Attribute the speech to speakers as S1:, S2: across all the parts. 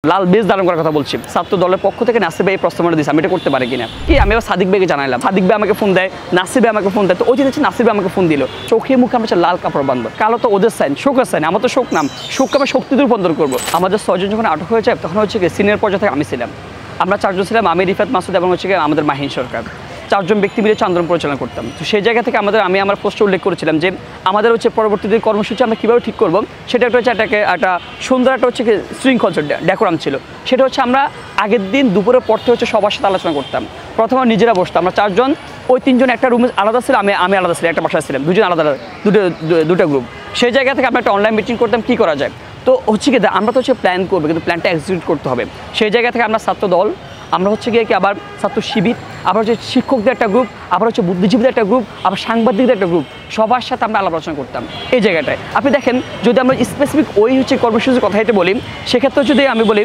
S1: লাল base ধারণ করার কথা বলছি। ছাত্র দলের পক্ষ থেকে নাসির ভাই এই প্রস্তাবনা দিয়েছে, আমি এটা করতে পারি কিনা। কি আমি আবার সাদিক ভাইকে জানাইলাম, সাদিক ভাই আমাকে ফোন দেয়, নাসির ভাই আমাকে ফোন দেয়। তো ওই যে নাসির ভাই আমাকে ফোন দিল, চোখে মুখে আমরা লাল কাপড় বাঁধবো, কালো তো ওদের সাইন, শোকের সাইন, আমার তো শোক নাম, শোককে আমরা শক্তিতে রূপান্তর করবো। আমাদের 6 জন যখন আটক হয়েছে তখন হচ্ছে কি সিনিয়র পর্যায়ে থেকে আমি ছিলাম, আমরা 4 জন ছিলাম, আমি, রিফাত, মাসুদ এবং হচ্ছে আমাদের মাহিন সরকার, 4 জন ব্যক্তি মিলে আন্দোলন পরিচালনা করতাম। তো সেই জায়গা থেকে আমি আমার পোস্টে উল্লেখ করেছিলাম যে আমাদের হচ্ছে পরবর্তীতে কর্মসূচি আমরা কীভাবে ঠিক করবো, সেটা একটা হচ্ছে একটা সুন্দর একটা হচ্ছে শৃঙ্খল ডেকোরাম ছিল। সেটা হচ্ছে আমরা আগের দিন দুপুরের পর থেকে হচ্ছে সবার সাথে আলোচনা করতাম। প্রথমে নিজেরা বসতাম, আমরা 4 জন, ওই 3 জন একটা রুমে আলাদা ছিল, আমি আলাদা ছিলাম, একটা বাসায় ছিলাম, 2 জন আলাদা, দুটো গ্রুপ। সেই জায়গা থেকে আমরা একটা অনলাইন মিটিং করতাম কী করা যায়। তো হচ্ছে কি আমরা তো হচ্ছে প্ল্যান করবো, কিন্তু প্ল্যানটা এক্সিকিউট করতে হবে। সেই জায়গা থেকে আমরা ছাত্র দল, আমরা হচ্ছে গিয়ে কি আবার ছাত্র শিবির, আবার হচ্ছে শিক্ষকদের একটা গ্রুপ, আবার হচ্ছে বুদ্ধিজীবীদের একটা গ্রুপ, আবার সাংবাদিকদের একটা গ্রুপ, সবার সাথে আমরা আলাপ আলোচনা করতাম এই জায়গাটায়। আপনি দেখেন, যদি আমরা স্পেসিফিক ওই হচ্ছে কর্মসূচির কথা এটা বলি, সেক্ষেত্রে যদি আমি বলি,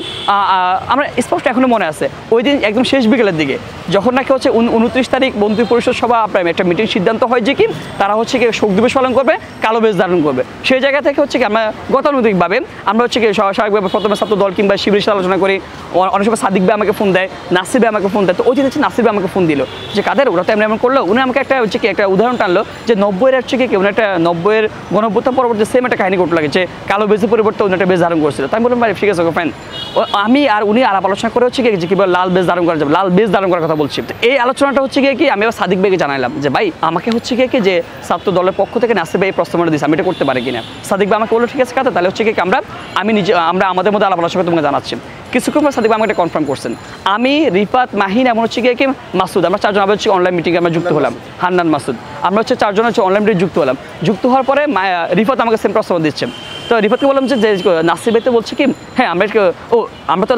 S1: আমরা স্পষ্ট এখনও মনে আছে ওই দিন একদম শেষ বিকেলের দিকে যখন নাকি হচ্ছে 29 তারিখ মন্ত্রী পরিষদ সভা আপনার একটা মিটিং সিদ্ধান্ত হয় যে কি তারা হচ্ছে কি শোক দিবস পালন করবে, কালো বেশ ধারণ করবে। সেই জায়গা থেকে হচ্ছে কি আমরা গতানুগতিকভাবে আমরা হচ্ছে কি স্বাভাবিকভাবে প্রথমে ছাত্র দল কিংবা শিবিরের সাথে আলোচনা করি। অনেক সময় সাদিক ভাই আমাকে ফোন দেয়, নাসির ভাই আমাকে ফোন দেয়। তো ওই দিন হচ্ছে নাসির ভাই আমাকে ফোন দিল যে কাদের ওরা তো এমন করলো, উনি আমাকে একটা হচ্ছে কি একটা উদাহরণ টানলো যে 90-এর হচ্ছে কি উনি একটা 90-এর গণঅভ্যুত্থান পরবর্তী সেম একটা কাহিনী ঘটলো লাগে যে কালো বেজের পরিবর্তে উনি একটা বেশ ধারণ করছিল। তাই আমি বললাম ভাই ঠিক আছে ফাইন, আমি আর উনি আলাপ আলোচনা করে হচ্ছে কি যে কীভাবে লাল বেশ ধারণ করা যাবে, লাল বেশ ধারণ করার কথা বলছি। তো এই আলোচনাটা হচ্ছে গিয়ে কি আমি আবার সাদিক ভাইকে জানাইলাম যে ভাই আমাকে হচ্ছে গিয়ে কি যে ছাত্র দলের পক্ষ থেকে নাসির ভাই এই প্রস্তাবনা দিয়েছে, আমি এটা করতে পারি কিনা। সাদিক ভাই আমাকে বললো ঠিক আছে কাতে, তাহলে হচ্ছে কি আমরা আমাদের মধ্যে আলাপ আলোচনা তোমাকে জানাচ্ছি। কিছুক্ষণ পর সাদিক ভাই আমাকে কনফার্ম করছেন, আমি, রিফাত, মাহিন এবং হচ্ছে গিয়ে কি মাসুদ, আমরা 4 জন আবার হচ্ছে অনলাইন মিটিংয়ে আমরা যুক্ত হলাম, হান্নান, মাসুদ, আমরা হচ্ছে 4 জন হচ্ছে অনলাইন মিটিংয়ে যুক্ত হলাম। যুক্ত হওয়ার পরে রিফাত আমাকে সেম প্রস্তাবনা দিচ্ছে। তো রিফাতকে বললাম যে নাসির ভাই তো বলছে কি হ্যাঁ আমরা তো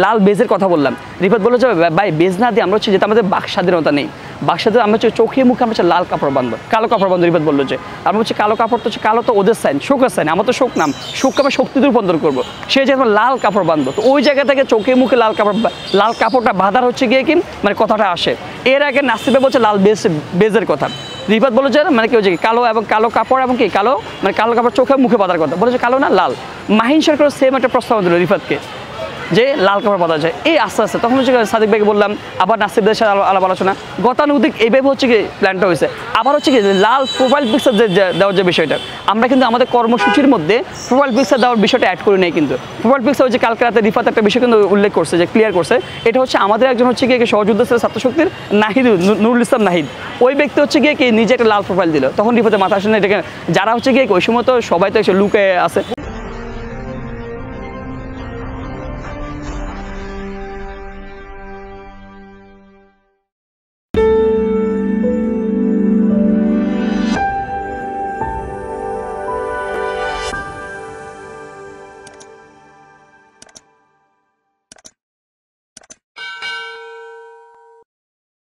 S1: লাল বেজের কথা বললাম। রিফাত বললো যে ভাই বেজ না দিয়ে আমরা হচ্ছে যেটা আমাদের বাক স্বাধীনতা নেই, বাক স্বাধীনতা আমরা হচ্ছে চোখে মুখে আমরা হচ্ছে লাল কাপড় বাঁধবো, কালো কাপড় বাঁধবো। রিফাত বললো যে আমরা হচ্ছে কালো কাপড় তো হচ্ছে কালো তো ওদের সাইন, শোকের সাইন, আমার তো শোক নাম, শোককে আমরা শক্তিতে রূপান্তর করবো। সেই জায়গায় আমরা লাল কাপড় বাঁধবো। তো ওই জায়গা থেকে চোখে মুখে লাল কাপড়টা বাঁধার হচ্ছে গিয়ে কি মানে কথাটা আসে। এর আগে নাসির ভাই বলছে লাল বেজের কথা, রিফাত বলে যে মানে কি হচ্ছে কালো এবং কালো কাপড় এবং কি কালো মানে কালো কাপড় চোখে মুখে বাঁধার কথা বলেছে, কালো না লাল। মাহিন সরকার সেম একটা প্রস্তাব দিল রিফাতকে যে লাল কাপড় বাঁধা যায়। এই আস্তে আস্তে তখন হচ্ছে সাদিক ভাইকে বললাম, আবার নাসির ভাইয়ের সাথে আলাপ আলোচনা, গতানুগতিক এইভাবে হচ্ছে কি প্ল্যানটা হয়েছে। আবার হচ্ছে কি লাল প্রোফাইল পিকচার দেওয়ার যে বিষয়টা, আমরা কিন্তু আমাদের কর্মসূচির মধ্যে প্রোফাইল পিকচার দেওয়ার বিষয়টা অ্যাড করে নেই। কিন্তু প্রোফাইল পিকচার হচ্ছে কালকে রাতে রিফাত একটা বিষয় কিন্তু উল্লেখ করছে, যে ক্লিয়ার করছে, এটা হচ্ছে আমাদের একজন হচ্ছে গিয়ে সহযোদ্ধা ছিল ছাত্রশক্তির নাহিদ, নুরুল ইসলাম নাহিদ, ওই ব্যক্তি হচ্ছে গিয়ে কি নিজে একটা লাল প্রোফাইল দিল। তখন রিফাতের মাথা আসলে এটাকে যারা হচ্ছে গিয়ে ওই সময় তো সবাই তো লুকে আছে।